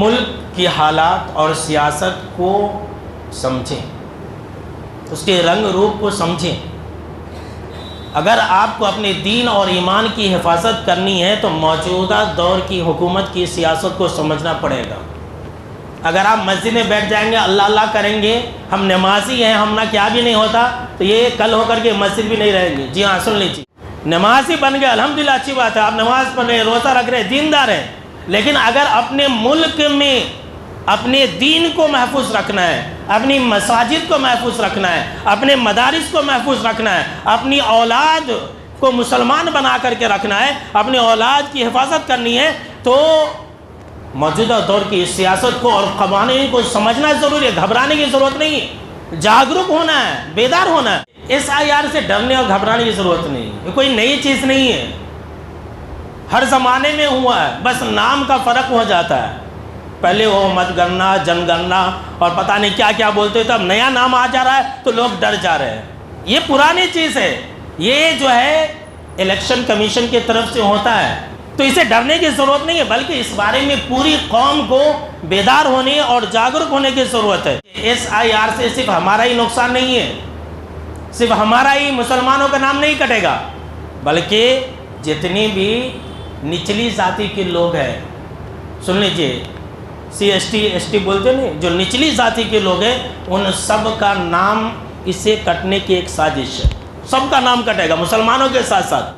ملک کی حالات اور سیاست کو سمجھیں، اس کے رنگ روپ کو سمجھیں۔ اگر آپ کو اپنے دین اور ایمان کی حفاظت کرنی ہے تو موجودہ دور کی حکومت کی سیاست کو سمجھنا پڑے گا۔ اگر آپ مسجد میں بیٹھ جائیں گے، اللہ اللہ کریں گے، ہم نمازی ہیں، ہم نہ کیا بھی نہیں ہوتا، تو یہ کل ہو کر کے مسجد بھی نہیں رہیں گے۔ جی ہاں، سن لیجیے، نمازی بن گئے الحمدللہ، اچھی بات ہے، آپ نماز پڑھ رہے ہیں، روزہ رکھ رہے ہیں، دیندار ہیں، لیکن اگر اپنے ملک میں اپنے دین کو محفوظ رکھنا ہے، اپنی مساجد کو محفوظ رکھنا ہے، اپنے مدارس کو محفوظ رکھنا ہے، اپنی اولاد کو مسلمان بنا کر کے رکھنا ہے، اپنی اولاد کی حفاظت کرنی ہے، تو موجودہ دور کی سیاست کو اور قوانین کو سمجھنا ضروری ہے۔ گھبرانے کی ضرورت نہیں ہے، جاگرک ہونا ہے، بیدار ہونا ہے۔ SIR سے ڈرنے اور گھبرانے کی ضرورت نہیں ہے، یہ کوئی نئی چیز نہیں ہے، ہر زمانے میں ہوا ہے، بس نام کا فرق ہو جاتا ہے۔ پہلے وہ مت گننا، جن گننا اور پتہ نہیں کیا کیا بولتے تھے، اب نیا نام آ جا رہا ہے تو لوگ ڈر جا رہے ہیں۔ یہ پرانی چیز ہے، یہ جو ہے الیکشن کمیشن کی طرف سے ہوتا ہے، تو اسے ڈرنے کی ضرورت نہیں ہے، بلکہ اس بارے میں پوری قوم کو بیدار ہونے اور جاگرک ہونے کی ضرورت ہے۔ SIR سے صرف ہمارا ہی نقصان نہیں ہے، صرف ہمارا ہی مسلمانوں کا نام نہیں کٹے گا، بلکہ جتنی بھی نچلی ذاتی کے لوگ ہیں، سن لیجئے، CST ST بولتے نہیں، جو نچلی ذاتی کے لوگ ہیں، ان سب کا نام اسے کٹنے کی ایک سازش ہے، سب کا نام کٹے گا مسلمانوں کے ساتھ ساتھ۔